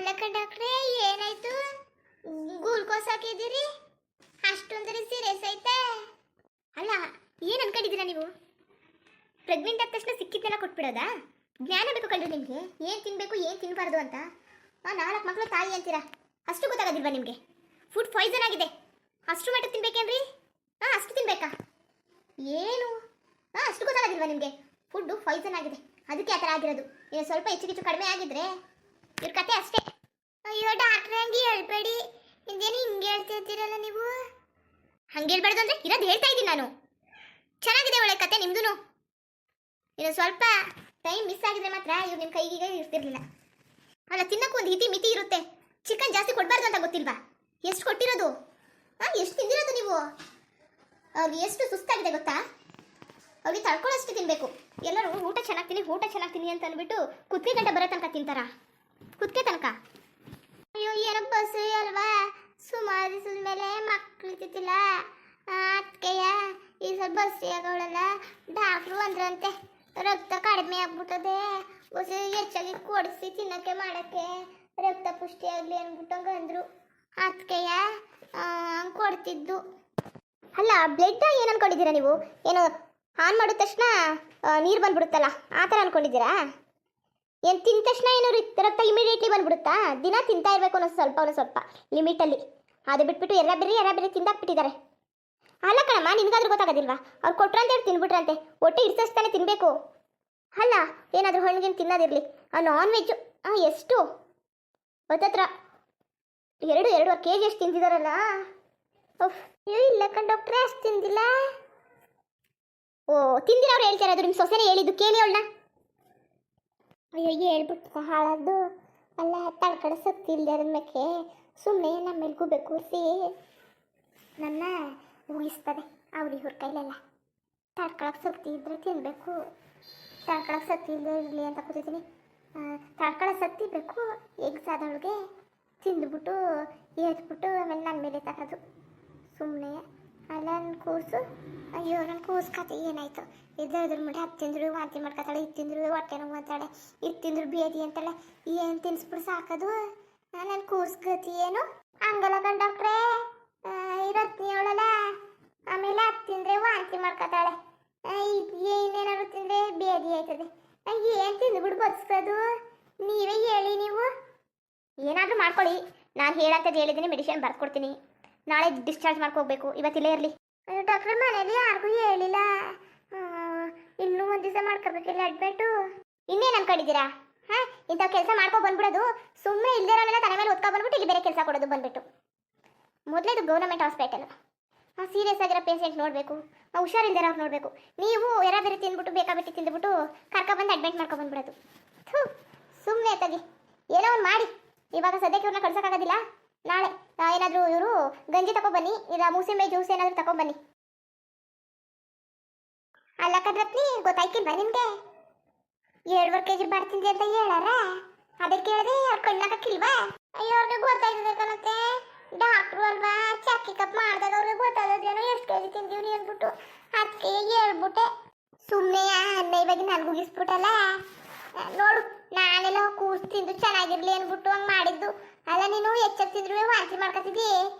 ಅಲ್ಲಕ್ಕ ಡಾಕ್ಟ್ರೇ, ಏನಾಯ್ತು? ಗ್ಲೂಕೋಸ್ ಹಾಕಿದ್ದೀರಿ, ಅಷ್ಟೊಂದರೆ ಸೀರಿಯಸ್ ಐತೆ? ಅಲ್ಲ, ಏನು ಅನ್ಕೊಂಡಿದ್ದೀರಾ ನೀವು? ಪ್ರೆಗ್ನೆಂಟ್ ಆದ ತಕ್ಷಣ ಸಿಕ್ಕಿದ್ದೆಲ್ಲ ಕೊಟ್ಬಿಡೋದಾ? ಜ್ಞಾನ ಬೇಕು ಕಣ್ರಿ ನಿಮಗೆ, ಏನು ತಿನ್ನಬೇಕು ಏನು ತಿನ್ನಬಾರ್ದು ಅಂತ. 4 ಮಕ್ಕಳು ತಾಯಿ ಅಂತೀರಾ, ಅಷ್ಟು ಗೊತ್ತಾಗೋದಿಲ್ವಾ ನಿಮಗೆ? ಫುಡ್ ಪಾಯ್ಸನ್ ಆಗಿದೆ, ಅಷ್ಟು ಮಟ್ಟ ತಿನ್ಬೇಕೇನ್ರಿ? ಅಷ್ಟು ತಿನ್ಬೇಕಾ? ಏನು ಅಷ್ಟು ಗೊತ್ತಾಗೋದಿಲ್ವಾ ನಿಮಗೆ? ಫುಡ್ಡು ಪಾಯ್ಸನ್ ಆಗಿದೆ, ಅದಕ್ಕೆ ಆ ಥರ ಆಗಿರೋದು. ಏನು ಸ್ವಲ್ಪ ಹೆಚ್ಚು ಕಡಿಮೆ ಆಗಿದ್ರೆ ಇವ್ರ ಕತೆ ಅಷ್ಟೇ. ಅಯ್ಯೋ ಡಾಕ್ಟ್ರೆ, ಹಂಗೆ ಹೇಳ್ಬೇಡಿ. ಇದೇನು ಹಿಂಗೆ ಹೇಳ್ತಿರ್ತೀರಲ್ಲ ನೀವು? ಹಂಗೆ ಹೇಳ್ಬಾರ್ದು ಅಂದರೆ ಇರೋದು ಹೇಳ್ತಾ ಇದ್ದೀನಿ ನಾನು. ಚೆನ್ನಾಗಿದೆ ಒಳ್ಳೆ ಕತೆ ನಿಮ್ದು. ಇನ್ನು ಸ್ವಲ್ಪ ಟೈಮ್ ಮಿಸ್ ಆಗಿದ್ರೆ ಮಾತ್ರ ಇವ್ರು ನಿಮ್ಮ ಕೈಗೀಗ ಇರ್ತಿರ್ಲಿಲ್ಲ. ಅಲ್ಲ, ತಿನ್ನಕ್ಕೂ ಒಂದು ಹಿತಿ ಮಿತಿ ಇರುತ್ತೆ. ಚಿಕನ್ ಜಾಸ್ತಿ ಕೊಡಬಾರ್ದು ಅಂತ ಗೊತ್ತಿಲ್ವಾ? ಎಷ್ಟು ಕೊಟ್ಟಿರೋದು? ಎಷ್ಟು ತಿಂದಿರೋದು ನೀವು? ಅವ್ರಿಗೆ ಎಷ್ಟು ಸುಸ್ತಾಗಿದೆ ಗೊತ್ತಾ? ಅವ್ರಿಗೆ ತಡ್ಕೊಳ್ಳೋಷ್ಟು ತಿನ್ನಬೇಕು. ಎಲ್ಲರೂ ಊಟ ಚೆನ್ನಾಗಿ ತಿನ್ನಿ ಅಂತ ಅಂದ್ಬಿಟ್ಟು ಕುತ್ತಿಗೆ ಗಂಟೆ ಬರೋ ತನಕ ತಿಂತಾರ? ಕುತ್ತಿಗೆ ತನಕ? ಅಯ್ಯೋ, ಏನೋ ಬಸ್ಸು ಅಲ್ವಾ, ಸುಮಾರು ದಿವಸದ ಮೇಲೆ ಮಕ್ಕಳು ಇರ್ತಿದ್ದಿಲ್ಲ ಅದಕ್ಕೆಯ ಈ ಸ್ವಲ್ಪ ಬಸ್ಸಿ ಆಗೋಳಲ್ಲ. ಡಾಕ್ಟ್ರು ಅಂದ್ರಂತೆ ರಕ್ತ ಕಡಿಮೆ ಆಗ್ಬಿಟ್ಟದೆ, ಬಸ್ ಹೆಚ್ಚಾಗಿ ಕೊಡಿಸಿ ತಿನ್ನಕ್ಕೆ ಮಾಡೋಕ್ಕೆ ರಕ್ತ ಪುಷ್ಟಿ ಆಗಲಿ ಅಂದ್ಬಿಟ್ಟಂಗೆ ಅಂದರು. ಅದಕ್ಕೆಯ ಹಂಗೆ ಕೊಡ್ತಿದ್ದು. ಅಲ್ಲ, ಬ್ಲಡ್ ಏನು ಅನ್ಕೊಂಡಿದ್ದೀರಾ ನೀವು? ಏನು ಆನ್ ಮಾಡಿದ ತಕ್ಷಣ ನೀರು ಬಂದ್ಬಿಡುತ್ತಲ್ಲ, ಆ ಥರ ಅನ್ಕೊಂಡಿದ್ದೀರಾ? ಏನು ತಿಂದ ತಕ್ಷಣ ಏನು ರಕ್ತ ಇಮಿಡಿಯೇಟ್ಲಿ ಬಂದ್ಬಿಡುತ್ತಾ? ದಿನ ತಿಂತಾ ಇರಬೇಕು ಅನ್ನೋ ಸ್ವಲ್ಪ ಲಿಮಿಟಲ್ಲಿ. ಅದು ಬಿಟ್ಬಿಟ್ಟು ಎರ್ರ ತಿಂದಾಕ್ಬಿಟ್ಟಿದ್ದಾರೆ. ಅಲ್ಲ ಕಣಮ್ಮ, ನಿನಗಾದ್ರೂ ಗೊತ್ತಾಗೋದಿಲ್ವಾ? ಅವ್ರು ಕೊಟ್ರಂತೇಳಿ ತಿನ್ಬಿಟ್ರಂತೆ, ಹೊಟ್ಟೆ ಇಡ್ಸಸ್ತಾನೆ ತಿನ್ನಬೇಕು. ಅಲ್ಲ, ಏನಾದರೂ ಹಣ್ಣಿಗೆ ತಿನ್ನೋದಿರಲಿ. ನಾನ್ ವೆಜ್ಜು ಎಷ್ಟು ಹತ್ತತ್ರ 2.5 kg ಎಷ್ಟು ತಿಂದಿದಾರಲ್ಲ. ಇಲ್ಲ ಕಣ್ ಡಾಕ್ಟ್ರೆ, ಅಷ್ಟು ತಿಂದಿಲ್ಲ. ಓ, ತಿಂದಿರೋರು ಹೇಳ್ತಾರೆ, ಅದು ನಿಮ್ಮ ಸೊಸೆನೇ ಹೇಳಿದ್ದು, ಕೇಳಿ ಅವಳನ್ನ. ಅಯ್ಯೋ, ಹೇಳ್ಬಿಟ್ಟು ಹಾಳಾದ್ದು. ಅಲ್ಲ, ತಡ್ಕಡೆ ಸಕ್ತಿ ಇಲ್ಲದೆ ಇರೋದಕ್ಕೆ ಸುಮ್ಮನೆ ನಮ್ಮ ಮೇಲೆ ಗುಬೆ ಕೂರಿಸಿ ನನ್ನ ಉಳಿಸ್ತದೆ ಇವ್ರ ಕೈಲೆಲ್ಲ. ತಡ್ಕೊಳಕ್ಕೆ ಶಕ್ತಿ ಇದ್ದರೆ ತಿನ್ನಬೇಕು, ತಡ್ಕೊಳಕ್ಕೆ ಶಕ್ತಿ ಇಲ್ಲದೆ ಇರಲಿ ಅಂತ ಕೂತಿದ್ದೀನಿ. ತಡ್ಕೊಳೋ ಶಕ್ತಿ ಬೇಕು. ಎಗ್ಸಾದವಳಿಗೆ ತಿಂದುಬಿಟ್ಟು ಎದ್ಬಿಟ್ಟು ಆಮೇಲೆ ನನ್ನ ಮೇಲೆ ತಗೋದು ಸುಮ್ಮನೆ. ಅಲ್ಲ, ನನ್ನ ಕೂಸು, ಅಯ್ಯೋ ನನ್ನ ಕೂಸು ಕತೆ ಏನಾಯ್ತು? ಇದ್ರ ಮುಡಿ ಅದು ತಿಂದ್ರು ವಾಂತಿ ಮಾಡ್ಕೊತಾಳೆ, ಇದು ತಿಂದ್ರು ಹೊಟ್ಟೆ ನೋವು ಅಂತಾಳೆ, ಇದು ತಿಂದ್ರು ಬೇದಿ ಅಂತಾಳೆ. ಏನು ತಿನ್ಸ್ಬಿಟ್ಟು ಸಾಕೋದು ನನ್ನ ಕೂಸು ಗತಿ ಏನು? ಹಂಗಲ್ಲ ಕಣ್ ಡಾಕ್ಟ್ರೇ, ಇರತ್ನಿ ಅವಳಲ್ಲ, ಆಮೇಲೆ ಅದು ತಿಂದರೆ ವಾಂತಿ ಮಾಡ್ಕೊತಾಳೆ, ಏನೇನಾದ್ರು ತಿಂದರೆ ಬೇದಿ ಆಯ್ತದೆ. ಏನು ತಿಂದುಬಿಟ್ಟು ಬದುಕೋದು? ನೀವೇ ಹೇಳಿ. ನೀವು ಏನಾದರೂ ಮಾಡ್ಕೊಳ್ಳಿ, ನಾನು ಹೇಳಂತದ್ದು ಹೇಳಿದ್ದೀನಿ, ಮೆಡಿಸಿನ್ ಬರ್ಕೊಡ್ತೀನಿ. ನಾಳೆ ಡಿಸ್ಚಾರ್ಜ್ ಮಾಡ್ಕೋಬೇಕು, ಇವತ್ತಿಲ್ಲೇ ಇರಲಿ. ಡಾಕ್ಟ್ರೆ, ಮನೇಲಿ ಯಾರಿಗೂ ಹೇಳಿಲ್ಲ, ಇನ್ನೂ ಒಂದು ದಿವಸ ಮಾಡ್ಕೋಬೇಕಿಲ್ಲ ಅಡ್ಮಿಟು. ಇನ್ನೇನು ಅನ್ಕೊಂಡಿದ್ದೀರಾ? ಇಂಥ ಕೆಲಸ ಮಾಡ್ಕೊ ಬಂದ್ಬಿಡೋದು, ಸುಮ್ಮನೆ ಇಲ್ದಿರೋನೆಲ್ಲ ತಲೆ ಮೇಲೆ ಹೊತ್ಕೊ ಬಂದ್ಬಿಟ್ಟು ಇಲ್ಲಿ ಬೇರೆ ಕೆಲಸ ಕೊಡೋದು ಬಂದ್ಬಿಟ್ಟು. ಮೊದಲೇದು ಗೌರ್ಮೆಂಟ್ ಹಾಸ್ಪಿಟಲ್, ಸೀರಿಯಸ್ ಆಗಿರೋ ಪೇಷೆಂಟ್ ನೋಡಬೇಕು, ಹುಷಾರಿಲ್ದಿರೋರು ನೋಡಬೇಕು. ನೀವು ಬೇರೆ ತಿಂದ್ಬಿಟ್ಟು ಬೇಕಾಬಿಟ್ಟು ತಿಂದ್ಬಿಟ್ಟು ಕರ್ಕೊಬಂದು ಅಡ್ಮಿಟ್ ಮಾಡ್ಕೊಬಂದ್ಬಿಡೋದು. ಸುಮ್ಮನೆ ತಗಿ, ಏನೋ ಒಂದು ಮಾಡಿ. ಇವಾಗ ಸದ್ಯಕ್ಕೆ ಇವ್ರನ್ನ ಕಳ್ಸೋಕ್ಕಾಗೋದಿಲ್ಲ. ನಾಳೆ ಏನಾದರೂ ಇವರು ಗಂಜಿ ತಗೊಬನ್ನಿ, ಇಲ್ಲ ಮೂಸಂಬಿ ಜ್ಯೂಸ್ ಏನಾದರೂ ತಗೊಬನ್ನಿ. ಅಲ್ಲ ಕದ್ರತ್ನಿ, ಗೊತ್ತಾಯ್ಕಿಲ್ವಾ ನಿಮಗೆ? 2.5 kg ಬರ್ತೀನಿ ಅಂತ ಹೇಳಾರ, ಅದಕ್ಕೆ ಕೇಳಿದೆ. ಅವ್ರು ಕಣ್ಣಾಕಿಲ್ವಾ? ಅಯ್ಯೋ, ಅವ್ರಿಗೆ ಗೊತ್ತಾಯ್ತದೆ ಕಣತ್ತೆ, ಡಾಕ್ಟ್ರು ಅಲ್ವಾ, ಚೆಕಪ್ ಮಾಡಿದಾಗ ಅವ್ರಿಗೆ ಗೊತ್ತಾಗೋದೇನೋ ಎಷ್ಟು kg ತಿಂದೀವಿ ಅಂದ್ಬಿಟ್ಟು. ಅದಕ್ಕೆ ಹೇಳ್ಬಿಟ್ಟೆ ಸುಮ್ಮನೆ. ಇವಾಗ ನನಗೂ ಇಸ್ಬಿಟ್ಟಲ್ಲ ನೋಡು, ನಾನೆಲ್ಲ ಕೂಸು ತಿಂದು ಚೆನ್ನಾಗಿರ್ಲಿ ಅಂದ್ಬಿಟ್ಟು ಹಂಗೆ ಮಾಡಿದ್ದು. ಅಲ್ಲ, ನೀನು ಹೆಚ್ಚಾಗಿ ತಿಂದ್ರು ವಾಂತಿ ಮಾಡ್ಕೊತಿದ್ದಿ,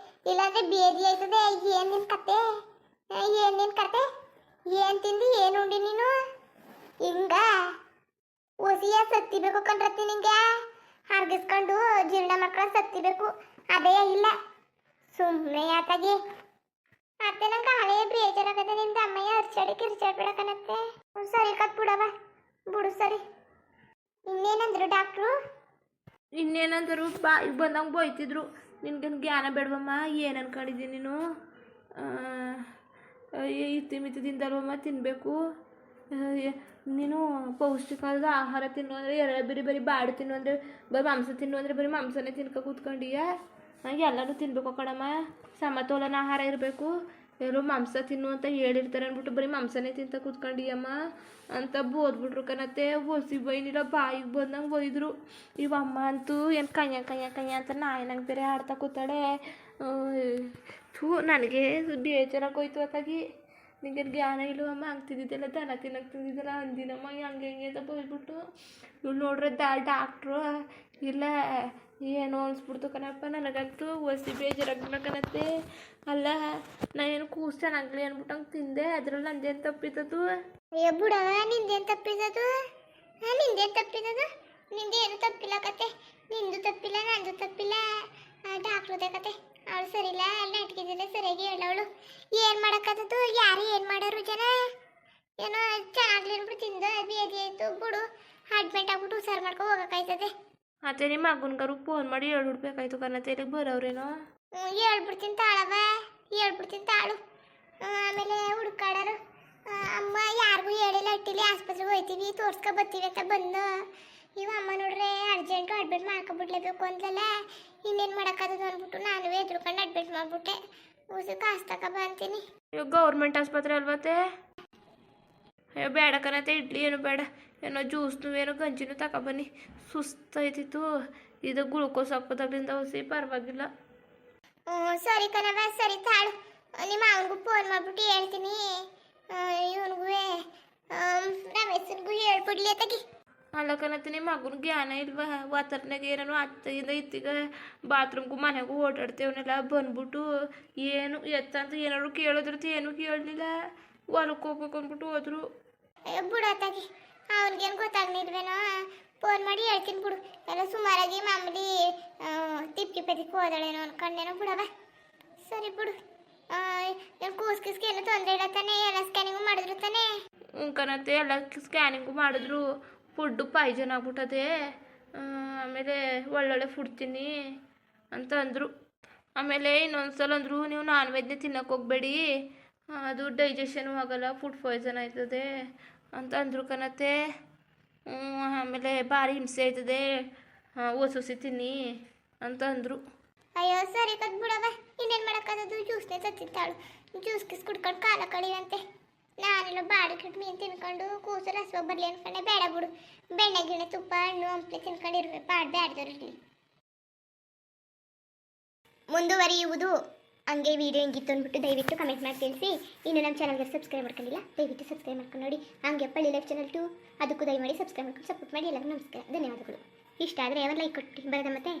ಇಲ್ಲಾಂದ್ರೆ ಬೇದಿ ಆಯ್ತದೆ. ಏನು ನಿನ್ನ ಕತೆ? ಏನು ತಿಂದು ಏನು ಉಂಡಿ ನೀನು? ಹಿಂಗ ಒಸಿಯ ಸತ್ತಿಬೇಕು ಕಣ್ರತ್ತಿ ನಿಂಗೆ, ಹರ್ಗಿಸ್ಕೊಂಡು ಜೀರ್ಣ ಮಾಡ್ಕೊಂಡು ಸತ್ತಿಬೇಕು. ಅದೇ ಇಲ್ಲ, ಸುಮ್ಮನೆ ಆತಾಗಿ ಮತ್ತೆ ನಂಗೆ ಹಳೆ ಬೇಜಾರಾಗತ್ತೆ. ನಿಮ್ದು ಅಮ್ಮಯ್ಯ ಕಿರ್ಚಾಡ್ಬಿಡಕನತ್ತೆ. ಸರಿ ಕತ್ ಬಿಡು ಸರಿ. ಇನ್ನೇನಂದ್ರು ಡಾಕ್ಟ್ರು? ಇನ್ನೇನಂದರು ಬಾಯಿಗೆ ಬಂದಂಗೆ ಬೈತಿದ್ರು. ನಿನ್ಗೇನು ಜ್ಞಾನ ಬೇಡವಮ್ಮ, ಏನು ಅನ್ಕೊಂಡಿದ್ದೀನಿ ನೀನು? ಇತ್ತಿಮಿತ್ತದಿಂದಲ್ವಮ್ಮ ತಿನ್ನಬೇಕು. ನೀನು ಪೌಷ್ಟಿಕಾದ ಆಹಾರ ತಿನ್ನು ಅಂದರೆ ಬರೀ ಬಾಡು ತಿನ್ನು ಅಂದರೆ ಬರೀ ಮಾಂಸ ತಿನ್ನು ಅಂದರೆ ಬರೀ ಮಾಂಸನೇ ತಿನ್ಕೊ ಕೂತ್ಕೊಂಡಿಯ. ನಂಗೆ ಎಲ್ಲನೂ ತಿನ್ಬೇಕು ಕಣಮ್ಮ, ಸಮತೋಲನ ಆಹಾರ ಇರಬೇಕು. ಎಲ್ಲರೂ ಮಾಂಸ ತಿನ್ನು ಅಂತ ಹೇಳಿರ್ತಾರೆ ಅಂದ್ಬಿಟ್ಟು ಬರೀ ಮಾಂಸನೇ ತಿಂತ ಕೂತ್ಕೊಂಡಿಯಮ್ಮ ಅಂತ ಬೋದ್ಬಿಟ್ರು ಕಣತ್ತೆ. ಒಸಿ ಬೈನಿಲ್ಲ, ಬಾಯಿಗೆ ಬಂದಂಗೆ ಬೈದರು. ಇವಮ್ಮ ಅಂತೂ ಏನು ಕಯ್ಯ ಅಂತ ನಂಗೆ ಬೇರೆ ಆಡ್ತಾ ಕೂತಾಳೆ. ನನಗೆ ಬೇಜಾರಾಗೋಯ್ತು ಅತ್ತಾಗಿ. ನಿಂಗೆ ಜ್ಞಾನ ಇಲ್ಲವಮ್ಮ, ಹಂಗೆ ತಿಂದಿದ್ದೆಲ್ಲ ದನ ತಿನ್ನಕ್ಕೆ ತಿಂದಿದ್ದೆಲ್ಲ ಅಂದಿನಮ್ಮ ಹಂಗೆ ಅಂತ ಬೈದ್ಬಿಟ್ಟು. ಇವ್ಳು ನೋಡ್ರೆ ಡಾಕ್ಟ್ರು ಇಲ್ಲ ಏನೋ ಅನ್ಸ್ಬಿಡ್ತು ಕಣಪ್ಪ ನನಗಂತೂ ಒಸಿ ಬೇಜಾರಾಗ್ಬಿಡಕನತ್ತೆ. ಅಲ್ಲ ನಾ ಏನು ಕೂಸು ಚೆನ್ನಾಗ್ಲಿ ಅಂದ್ಬಿಟ್ಟಂಗೆ ತಿಂದೆ, ಅದ್ರಲ್ಲಿ ನಂದೇನು ತಪ್ಪಿತ್ತದು? ಅಯ್ಯೋ ಬುಡವ, ನಿಂದೇನು ತಪ್ಪಿದದು? ನಿಂದೇನು ತಪ್ಪಿದದು? ನಿಂದೇನು ತಪ್ಪಿಲ್ಲ ಕತೆ. ನಿಂದು ತಪ್ಪಿಲ್ಲ, ನಂದು ತಪ್ಪಿಲ್ಲ. ಡಾಕ್ಟ್ರದೇ ಕತೆ. ಅವಳು ಸರಿಲ್ಲ, ಅಲ್ಲಿ ನೆಟ್ಗಿದ್ದಿಲ್ಲ ಸರಿಯಾಗಿ ಹೇಳವಳು. ಏನು ಮಾಡೋಕ್ಕದ್ದು? ಯಾರು ಏನು ಮಾಡೋರು ಜನ? ಏನೋ ಚೆನ್ನಾಗ್ಲಿ ಅಂದ್ಬಿಟ್ಟು ತಿಂದು ಬೇದಿ ಆಯಿತು ಬಿಡು. ಅಡ್ಮಿಟ್ ಆಗ್ಬಿಟ್ಟು ಹುಷಾರು ಮಾಡ್ಕೊ ಹೋಗೋಕ್ಕಾಯ್ತದೆ. ಮತ್ತೆ ನಿಮ್ಮ ಮಗನ್ಗಾರು ಫೋನ್ ಮಾಡಿ ಹೇಳ್ಬಿಡ್ಬೇಕಾಯ್ತು ಕಣತ್ತೆ, ಇಲ್ಲಿಗೆ ಬರೋರೇನೋ. ಹೇಳ್ಬಿಡ್ತೀನಿ ತಾಳವ, ಹೇಳ್ಬಿಡ್ತೀನಿ ತಾಳು. ಆಮೇಲೆ ಹುಡುಕಾಡೋರು ಅಮ್ಮ ಯಾರಿಗೂ ಹೇಳಿಲ್ಲ, ಇಟ್ಟಿಲಿ ಆಸ್ಪತ್ರೆಗೆ ಹೋಯ್ತೀವಿ ತೋರ್ಸ್ಕೊ ಬರ್ತೀವಿ ಅಂತ ಬಂದು ಇವ ಅಮ್ಮ ನೋಡ್ರೆ ಅರ್ಜೆಂಟು ಅಡ್ಮಿಟ್ ಮಾಡ್ಕೊಬಿಡ್ಲೇಬೇಕು ಅಂದ್ಲಲ್ಲ. ಇನ್ನೇನು ಮಾಡೋಕ್ಕಾಗದು ಅಂದ್ಬಿಟ್ಟು ನಾನು ಎದ್ರುಕೊಂಡು ಅಡ್ಮಿಟ್ ಮಾಡಿಬಿಟ್ಟೆ. ಉಸಿ ಕಾಸು ತಗೊಬ ಅಂತೀನಿ. ಅಯ್ಯೋ ಗೌರ್ಮೆಂಟ್ ಆಸ್ಪತ್ರೆ ಅಲ್ವತ್ತೆ? ಅಯ್ಯೋ ಬೇಡ ಕಣತ್ತೆ, ಇಡ್ಲಿ ಏನು ಬೇಡ, ಏನೋ ಜ್ಯೂಸ್ನು ಏನೋ ಗಂಜಿನೂ ತಗೊಬನ್ನಿ. ಸುಸ್ತಾಯ್ತಿತ್ತು, ಇದು ಗ್ಲೂಕೋಸ್ ಹಾಕೋದಾಗ್ಲಿಂದ ಹೊಸಿ ಪರವಾಗಿಲ್ಲ. ಸರಿ ಕಣವ, ಸರಿ ತಾಳು. ನಿಮ್ಮ ಅವನಿಗೂ ಫೋನ್ ಮಾಡಿಬಿಟ್ಟು ಹೇಳ್ತೀನಿ. ಇವನಿಗೂ ರಮೇಶನ್ಗೂ ಹೇಳ್ಬಿಡ್ಲಿ ಅತ್ತಾಗಿ. ಅಲ್ಲ ಕಣತ್ತೆ, ನಿಮ್ಮ ಮಗನ ಜ್ಞಾನ ಇಲ್ವಾ? ವಾತಾವರಣಕ್ಕೆ ಏನೇನೋ ಅತ್ತಿಂದ ಇತ್ತಿಗ ಬಾತ್ರೂಮ್ಗೂ ಮನೆಗೂ ಓಡಾಡ್ತೇವನೆಲ್ಲ ಬಂದ್ಬಿಟ್ಟು ಏನು ಎತ್ತಂತ ಏನಾದ್ರು ಕೇಳಿದ್ರು ಏನು ಕೇಳಲಿಲ್ಲ. ಹೊಲಕ್ಕೆ ಹೋಗ್ಬೇಕು ಅಂದ್ಬಿಟ್ಟು ಹೋದ್ರು. ಬಿಡತ್ತಾಗಿ, ಅವನಿಗೇನು ಗೊತ್ತಾಗ್ಲಿಲ್ವೇನೋ? ಫೋನ್ ಮಾಡಿ ಹೇಳ್ತೀನಿ ಬಿಡು. ಎಲ್ಲ ಸುಮಾರಾಗಿ ಮಾಮೂಲಿ ತಿಪ್ಪಿಗೆ ಪೆದಕ್ಕೆ ಹೋದಳೇನೋ ಅನ್ಕೊಂಡೇನೋ. ಬಿಡವ ಸರಿ ಬಿಡು. ಏನು ಕೂಸ್ಕಿಸ್ಗೆ ಏನೋ ತೊಂದರೆ ಇಲ್ಲ ತಾನೆ? ಎಲ್ಲ ಸ್ಕ್ಯಾನಿಂಗು ಮಾಡಿದ್ರು ತಾನೆ? ಕಣತ್ತೆ, ಎಲ್ಲ ಸ್ಕ್ಯಾನಿಂಗು ಮಾಡಿದ್ರು. Food poison ಆಗ್ಬಿಟ್ಟದೆ. ಆಮೇಲೆ ಒಳ್ಳೊಳ್ಳೆ ಫುಡ್ ತಿನ್ನಿ ಅಂತ ಅಂದರು. ಆಮೇಲೆ ಇನ್ನೊಂದ್ಸಲ ಅಂದರು, ನೀವು ನಾನ್ ವೆಜ್ನೇ ತಿನ್ನಕ್ಕೆ ಹೋಗಬೇಡಿ, ಅದು ಡೈಜೆಷನು ಆಗಲ್ಲ, ಫುಡ್ ಪಾಯ್ಸನ್ ಆಯ್ತದೆ ಅಂತ ಅಂದರು ಕಣತ್ತೆ. ಆಮೇಲೆ ಭಾರಿ ಹಿಂಸೆ ಆಯ್ತದೆ, ಹೊಸಿ ತಿನ್ನಿ ಅಂತ ಅಂದರು. ಅಯ್ಯೋ ಸರಿ ಕದ್ ಬಿಡವ, ಇನ್ನೇನು ಮಾಡೋಕ್ಕಾಗದು? ಜ್ಯೂಸ್ನೇ ತತ್ತಿತ್ತಾಳು. ಜ್ಯೂಸ್ ಕಿಸ್ ಕುಡ್ಕೊಂಡು ಕಾಲ ಕಳಿವಂತೆ. ನಾನೆಲ್ಲ ಬಾಡಿ ಕಿಟ್ಟು ಮೀನು ತಿನ್ಕೊಂಡು ಕೂಸು ರಸವ ಬರಲಿ ಅನ್ಕೊಂಡೆ. ಬೇಡ ಬಿಡು, ಬೆಣ್ಣೆ ಗಿಣ್ಣೆ ತುಪ್ಪ ಹಣ್ಣು ಹಂಪ್ಲೆ ತಿನ್ಕೊಂಡಿರ್ಬೇಕು, ಬ್ಯಾಡ್ದವ್ರಿರಲಿ. ಮುಂದುವರಿಯುವುದು. ಹಂಗೆ ವಿಡಿಯೋ ಹೆಂಗಿತ್ತು ಅಂದ್ಬಿಟ್ಟು ದಯವಿಟ್ಟು ಕಮೆಂಟ್ ಮಾಡಿ ತಿಳಿಸಿ. ಇನ್ನು ನಮ್ಮ ಚಾನಲ್ಗೆ ಸಬ್ಸ್ಕ್ರೈಬ್ ಮಾಡ್ಕೊಂಡಿಲ್ಲ, ದಯವಿಟ್ಟು ಸಬ್ಸ್ಕ್ರೈಬ್ ಮಾಡ್ಕೊಂಡು ನೋಡಿ. ಹಂಗೆ ಪಳ್ಳಿ ಲೈಫ್ ಚಾನಲ್ 2 ಅದಕ್ಕೂ ದಯಮಾಡಿ ಸಬ್ಸ್ಕ್ರೈಬ್ ಮಾಡ್ಕೊಂಡು ಸಪೋರ್ಟ್ ಮಾಡಿ. ಎಲ್ಲರಿಗೂ ನಮಸ್ಕಾರ, ಧನ್ಯವಾದಗಳು. ಇಷ್ಟ ಆದರೆ ಒಂದು ಲೈಕ್ ಕೊಟ್ಟು ಬರೋದ ಮತ್ತೆ.